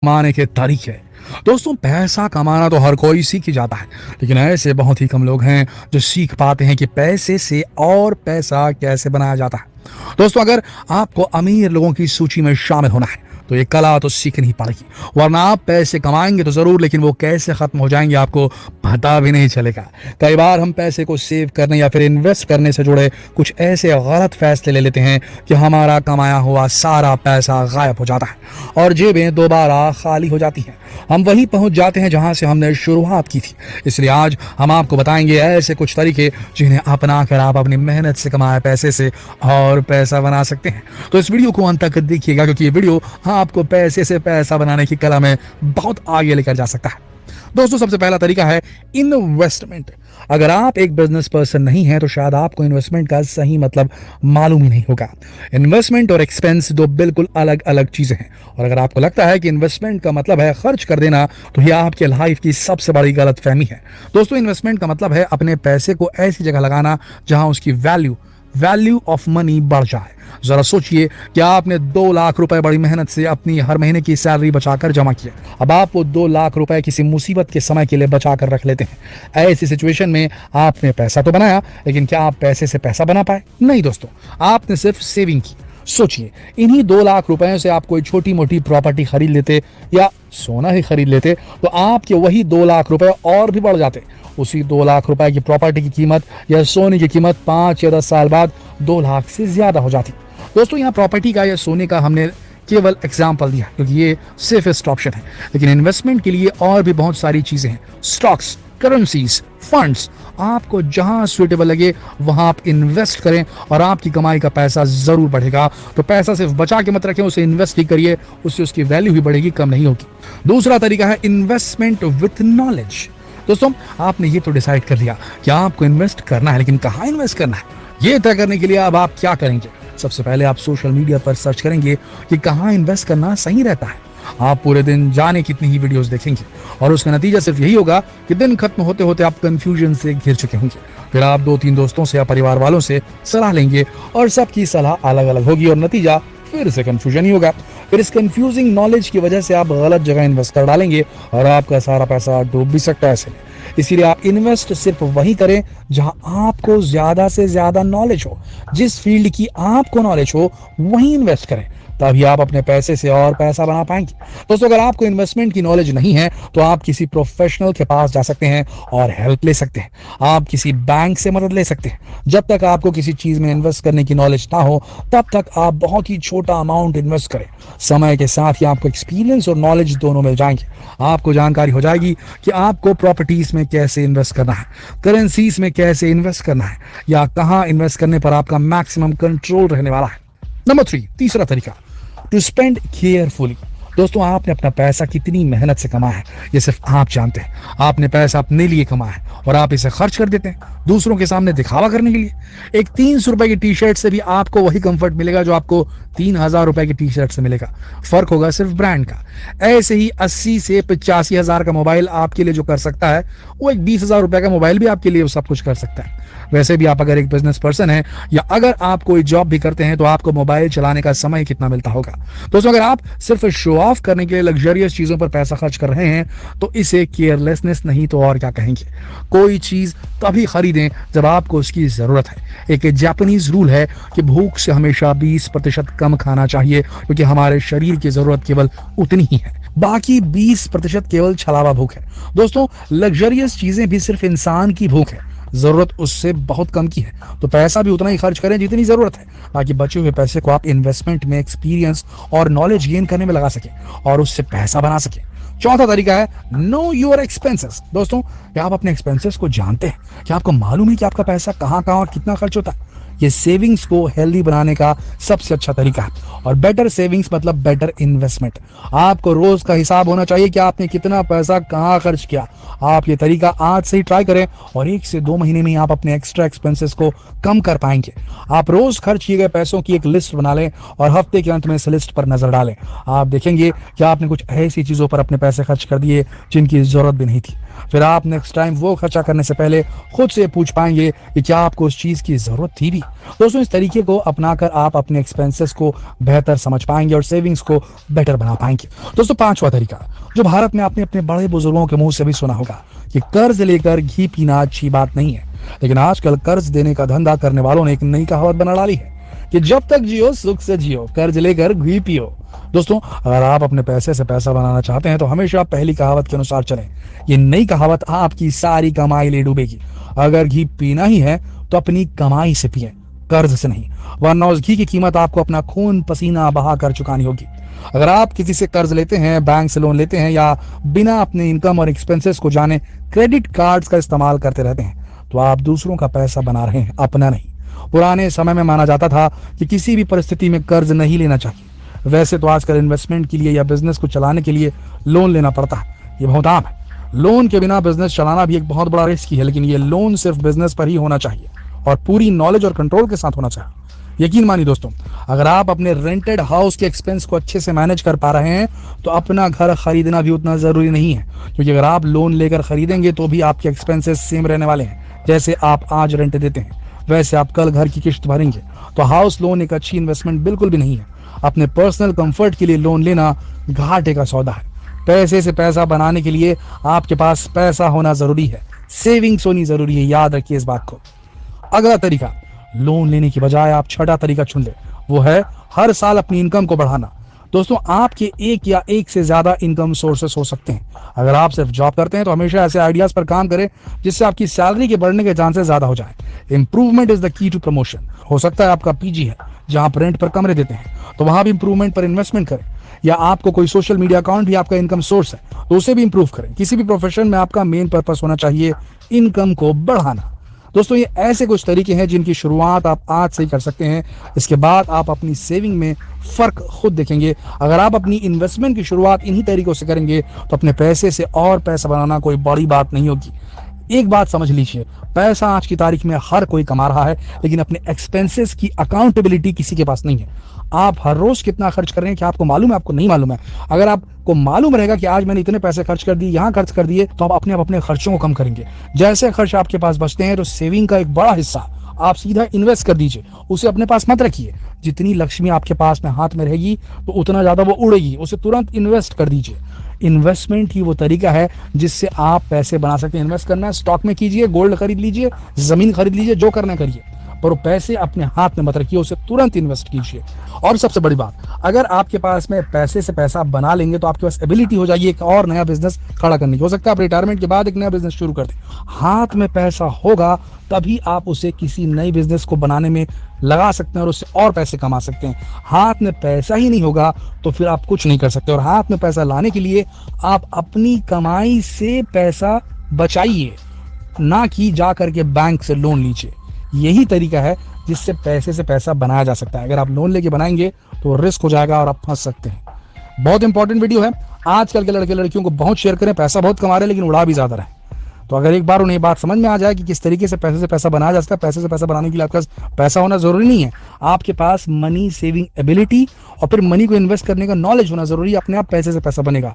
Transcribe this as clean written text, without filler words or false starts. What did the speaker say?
कमाने के तरीके। दोस्तों, पैसा कमाना तो हर कोई सीख ही जाता है, लेकिन ऐसे बहुत ही कम लोग हैं जो सीख पाते हैं कि पैसे से और पैसा कैसे बनाया जाता है। दोस्तों, अगर आपको अमीर लोगों की सूची में शामिल होना है तो ये कला तो सीखनी ही पड़ेगी, वरना आप पैसे कमाएंगे तो जरूर, लेकिन वो कैसे खत्म हो जाएंगे आपको पता भी नहीं चलेगा। कई बार हम पैसे को सेव करने या फिर इन्वेस्ट करने से जुड़े कुछ ऐसे गलत फैसले ले लेते हैं कि हमारा कमाया हुआ सारा पैसा गायब हो जाता है और जेबें दोबारा खाली हो जाती हैं। हम वहीं पहुंच जाते हैं जहां से हमने शुरुआत की थी। इसलिए आज हम आपको बताएंगे ऐसे कुछ तरीके जिन्हें अपना कर आप अपनी मेहनत से कमाए पैसे से और पैसा बना सकते हैं। तो इस वीडियो को अंत तक देखिएगा, क्योंकि ये वीडियो आपको पैसे से पैसा बनाने की कला में बहुत आगे लेकर जा सकता है। दोस्तों, सबसे पहला तरीका है इन्वेस्टमेंट। अगर आप एक बिजनेस पर्सन नहीं हैं तो शायद आपको इन्वेस्टमेंट का सही मतलब मालूम ही नहीं होगा। इन्वेस्टमेंट और एक्सपेंस दो बिल्कुल अलग अलग चीजें हैं, और अगर आपको लगता है कि इन्वेस्टमेंट का मतलब है खर्च कर देना तो यह आपके लाइफ की सबसे बड़ी गलतफहमी है। दोस्तों, इन्वेस्टमेंट का मतलब है अपने पैसे को ऐसी जगह लगाना जहां उसकी वैल्यू ऑफ मनी बढ़ जाए। जरा सोचिए कि आपने 2 लाख रुपए बड़ी मेहनत से अपनी हर महीने की सैलरी बचाकर जमा किया। अब आप वो 2 लाख रुपए किसी मुसीबत के समय के लिए बचाकर रख लेते हैं। ऐसी सिचुएशन में आपने पैसा तो बनाया, लेकिन क्या आप पैसे से पैसा बना पाए? नहीं दोस्तों, आपने सिर्फ सेविंग की। सोचिए, इन्हीं 2 लाख रुपए से आप कोई छोटी मोटी प्रॉपर्टी खरीद लेते या सोना ही खरीद लेते तो आपके वही 2 लाख रुपए और भी बढ़ जाते। उसी 2 लाख रुपए की प्रॉपर्टी की कीमत या सोने की कीमत 5 या 10 साल बाद 2 लाख से ज्यादा हो जाती। दोस्तों, यहाँ प्रॉपर्टी का या सोने का हमने केवल एग्जाम्पल दिया क्योंकि ये सेफेस्ट ऑप्शन है, लेकिन इन्वेस्टमेंट के लिए और भी बहुत सारी चीजें हैं। स्टॉक्स, करेंसीज, फंड्स, आपको जहां सुइटेबल लगे वहां आप इन्वेस्ट करें और आपकी कमाई का पैसा जरूर बढ़ेगा। तो पैसा सिर्फ बचा के मत रखें, उसे इन्वेस्ट ही करिए, उससे उसकी वैल्यू ही बढ़ेगी, कम नहीं होगी। दूसरा तरीका है इन्वेस्टमेंट विथ नॉलेज। दोस्तों, आपने ये तो डिसाइड कर लिया कि आपको इन्वेस्ट करना है, लेकिन कहाँ इन्वेस्ट करना है ये तय करने के लिए अब आप क्या करेंगे? सबसे पहले आप सोशल मीडिया पर सर्च करेंगे कि कहाँ इन्वेस्ट करना सही रहता है। आप पूरे दिन जाने कितनी ही वीडियोस देखेंगे और उसका नतीजा सिर्फ यही होगा कि दिन खत्म होते होते आप कंफ्यूजन से घिर चुके होंगे। फिर आप 2-3 दोस्तों से या परिवार वालों से सलाह लेंगे और सबकी सलाह अलग अलग होगी और नतीजा फिर से कंफ्यूजन ही होगा। फिर इस कंफ्यूजिंग नॉलेज की वजह से आप गलत जगह इन्वेस्ट कर डालेंगे और आपका सारा पैसा डूब भी सकता है ऐसे में। इसीलिए आप इन्वेस्ट सिर्फ वही करें जहां आपको ज्यादा से ज्यादा नॉलेज हो। जिस फील्ड की आपको नॉलेज हो वहीं इन्वेस्ट करें, तभी आप अपने पैसे से और पैसा बना पाएंगे। दोस्तों, अगर आपको इन्वेस्टमेंट की नॉलेज नहीं है तो आप किसी प्रोफेशनल के पास जा सकते हैं और हेल्प ले सकते हैं। आप किसी बैंक से मदद ले सकते हैं। जब तक आपको किसी चीज में इन्वेस्ट करने की नॉलेज ना हो तब तक आप बहुत ही छोटा अमाउंट इन्वेस्ट करें। समय के साथ ही आपको एक्सपीरियंस और नॉलेज दोनों मिल जाएंगे। आपको जानकारी हो जाएगी कि आपको प्रॉपर्टीज में कैसे इन्वेस्ट करना है, करेंसीज में कैसे इन्वेस्ट करना है, या कहाँ इन्वेस्ट करने पर आपका मैक्सिमम कंट्रोल रहने वाला है। नंबर 3, तीसरा तरीका, टू स्पेंड केयरफुली। दोस्तों, आपने अपना पैसा कितनी मेहनत से कमाया है ये सिर्फ आप जानते हैं। आपने पैसा अपने लिए कमाया है और आप इसे खर्च कर देते हैं दूसरों के सामने दिखावा करने के लिए। एक 300 रुपए की टी शर्ट से भी आपको वही कंफर्ट मिलेगा जो आपको 3000 रुपए की टी शर्ट से मिलेगा। फर्क होगा सिर्फ ब्रांड का। ऐसे ही 80 से 85 हजार का मोबाइल आपके लिए जो कर सकता है, वो एक 20,000 रुपए का मोबाइल भी आपके लिए सब कुछ कर सकता है। वैसे भी आप अगर एक बिजनेस पर्सन है या अगर आप कोई जॉब भी करते हैं तो आपको मोबाइल चलाने का समय कितना मिलता होगा। दोस्तों, अगर आप सिर्फ शो ऑफ करने के लिए लग्जरियस चीजों पर पैसा खर्च कर रहे हैं तो इसे केयरलेसनेस नहीं तो और क्या कहेंगे। कोई चीज तभी खरीदें जब आपको उसकी जरूरत है। एक जापानीज रूल है कि भूख से हमेशा 20% कम खाना चाहिए, क्योंकि हमारे शरीर की जरूरत केवल उतनी ही है, बाकी 20% केवल छलावा भूख है। दोस्तों, लग्जरियस चीजें भी सिर्फ इंसान की भूख है, जरूरत उससे बहुत कम की है। तो पैसा भी उतना ही खर्च करें जितनी जरूरत है, ताकि बचे हुए पैसे को आप इन्वेस्टमेंट में, एक्सपीरियंस और नॉलेज गेन करने में लगा सकें और उससे पैसा बना सकें। चौथा तरीका है नो योर एक्सपेंसेस। दोस्तों, क्या आप अपने एक्सपेंसेस को जानते हैं? क्या आपको मालूम है कि आपका पैसा कहाँ कहाँ और कितना खर्च होता है? ये सेविंग्स को हेल्दी बनाने का सबसे अच्छा तरीका है, और बेटर सेविंग्स मतलब बेटर इन्वेस्टमेंट। आपको रोज का हिसाब होना चाहिए कि आपने कितना पैसा कहाँ खर्च किया। आप ये तरीका आज से ही ट्राई करें और 1 से 2 महीने में ही आप अपने एक्स्ट्रा एक्सपेंसेस को कम कर पाएंगे। आप रोज खर्च किए गए पैसों की एक लिस्ट बना लें और हफ्ते के अंत में इस लिस्ट पर नजर डालें। आप देखेंगे कि आपने कुछ ऐसी चीजों पर अपने पैसे खर्च कर दिए जिनकी जरूरत भी नहीं थी। फिर आप नेक्स्ट टाइम वो खर्चा करने से पहले खुद से पूछ पाएंगे कि क्या आपको उस चीज की जरूरत थी भी। दोस्तों, इस तरीके को अपनाकर आप अपने एक्सपेंसेस को बेहतर समझ पाएंगे और सेविंग्स को बेटर बना पाएंगे। दोस्तों, पांचवा तरीका, जो भारत में आपने अपने बड़े बुजुर्गों के मुंह से भी सुना होगा कि कर्ज लेकर घी पीना अच्छी बात नहीं है, लेकिन आजकल कर्ज देने का धंधा करने वालों ने एक नई कहावत बना डाली है कि जब तक जियो सुख से जियो, कर्ज लेकर घी पियो। दोस्तों, अगर आप अपने पैसे से पैसा बनाना चाहते हैं तो हमेशा पहली कहावत के अनुसार चलें। ये नई कहावत आपकी सारी कमाई ले डूबेगी। अगर घी पीना ही है तो अपनी कमाई से पिए, कर्ज से नहीं, वरना उस घी की कीमत आपको अपना खून पसीना बहा कर चुकानी होगी। अगर आप किसी से कर्ज लेते हैं, बैंक से लोन लेते हैं या बिना अपने इनकम और एक्सपेंसेस को जाने क्रेडिट कार्ड्स का इस्तेमाल करते रहते हैं, तो आप दूसरों का पैसा बना रहे हैं, अपना नहीं। पुराने समय में माना जाता था कि किसी भी परिस्थिति में कर्ज नहीं लेना चाहिए। वैसे तो आजकल इन्वेस्टमेंट के लिए या बिजनेस को चलाने के लिए लोन लेना पड़ता है, ये बहुत आम है। लोन के बिना बिजनेस चलाना भी एक बहुत बड़ा रिस्क है, लेकिन ये लोन सिर्फ बिजनेस पर ही होना चाहिए और पूरी नॉलेज और कंट्रोल के साथ होना चाहिए। यकीन मानिए दोस्तों, अगर आप अपने रेंटेड हाउस के एक्सपेंस को अच्छे से मैनेज कर पा रहे हैं तो अपना घर खरीदना भी उतना जरूरी नहीं है, क्योंकि अगर आप लोन लेकर खरीदेंगे तो भी आपके एक्सपेंसेस सेम रहने वाले हैं। जैसे आप आज रेंट देते हैं वैसे आप कल घर की किश्त भरेंगे। तो हाउस लोन एक अच्छी इन्वेस्टमेंट बिल्कुल भी नहीं है। अपने पर्सनल कंफर्ट के लिए लोन लेना घाटे का सौदा है। पैसे से पैसा बनाने के लिए आपके पास पैसा होना जरूरी है, सेविंग्स होनी जरूरी है, याद रखिए इस बात को। अगला तरीका, लोन लेने की बजाय आप छठा तरीका चुन ले, वो है हर साल अपनी इनकम को बढ़ाना। दोस्तों, आपके एक या एक से ज्यादा इनकम सोर्सेस हो सकते हैं। अगर आप सिर्फ जॉब करते हैं तो हमेशा ऐसे आइडियाज पर काम करें जिससे आपकी सैलरी के बढ़ने के चांसेस ज्यादा हो जाए। Improvement is the key to promotion. हो सकता है आपका पीजी है जहां आप रेंट पर कमरे देते हैं, तो वहां भी इंप्रूवमेंट पर इन्वेस्टमेंट करें। या आपको कोई सोशल मीडिया अकाउंट भी आपका इनकम सोर्स है तो उसे भी इंप्रूव करें। किसी भी प्रोफेशन में आपका मेन पर्पस होना चाहिए इनकम को बढ़ाना। दोस्तों, ये ऐसे कुछ तरीके हैं जिनकी शुरुआत आप आज से ही कर सकते हैं। इसके बाद आप अपनी सेविंग में फर्क खुद देखेंगे। अगर आप अपनी इन्वेस्टमेंट की शुरुआत इन्हीं तरीकों से करेंगे तो अपने पैसे से और पैसा बनाना कोई बड़ी बात नहीं होगी। एक बात समझ लीजिए, पैसा आज की तारीख में हर कोई कमा रहा है, लेकिन अपने एक्सपेंसेस की अकाउंटेबिलिटी किसी के पास नहीं है। आप हर रोज कितना खर्च कर रहे हैं, क्या आपको मालूम है? आपको नहीं मालूम है। अगर आपको मालूम रहेगा कि आज मैंने इतने पैसे खर्च कर दिए, यहाँ खर्च कर दिए, तो आप अपने खर्चों को कम करेंगे। जैसे खर्च आपके पास बचते हैं तो सेविंग का एक बड़ा हिस्सा आप सीधा इन्वेस्ट कर दीजिए, उसे अपने पास मत रखिए। जितनी लक्ष्मी आपके पास में हाथ में रहेगी तो उतना ज्यादा वो उड़ेगी, उसे तुरंत इन्वेस्ट कर दीजिए। इन्वेस्टमेंट ही वो तरीका है जिससे आप पैसे बना सकते हैं। इन्वेस्ट करना है, स्टॉक में कीजिए, गोल्ड खरीद लीजिए, जमीन खरीद लीजिए, जो करना करिए, पर वो पैसे अपने हाथ में मत रखिए, उसे तुरंत इन्वेस्ट कीजिए। और सबसे बड़ी बात, अगर आपके पास में पैसे से पैसा बना लेंगे तो आपके पास एबिलिटी हो जाएगी एक और नया बिजनेस खड़ा करने की। हो सकता है आप रिटायरमेंट के बाद एक नया बिजनेस शुरू कर दें। हाथ में पैसा होगा तभी आप उसे किसी नई बिजनेस को बनाने में लगा सकते हैं और उससे और पैसे कमा सकते हैं। हाथ में पैसा ही नहीं होगा तो फिर आप कुछ नहीं कर सकते। और हाथ में पैसा लाने के लिए आप अपनी कमाई से पैसा बचाइए, ना कि जा करके बैंक से लोन लीजिए। यही तरीका है जिससे पैसे से पैसा बनाया जा सकता है। अगर आप लोन लेके बनाएंगे तो रिस्क हो जाएगा और आप फंस सकते हैं। बहुत इंपॉर्टेंट वीडियो है। आजकल के लड़के लड़कियों को बहुत शेयर करें, पैसा बहुत कमा रहे हैं लेकिन उड़ा भी ज्यादा रहे। तो अगर एक बार उन्हें बात समझ में आ जाए कि किस तरीके से पैसा बनाया जा सकता है, पैसे से पैसा बनाने के लिए आपके पास पैसा होना जरूरी नहीं है, आपके पास मनी सेविंग एबिलिटी और फिर मनी को इन्वेस्ट करने का नॉलेज होना जरूरी है। अपने आप पैसे से पैसा बनेगा।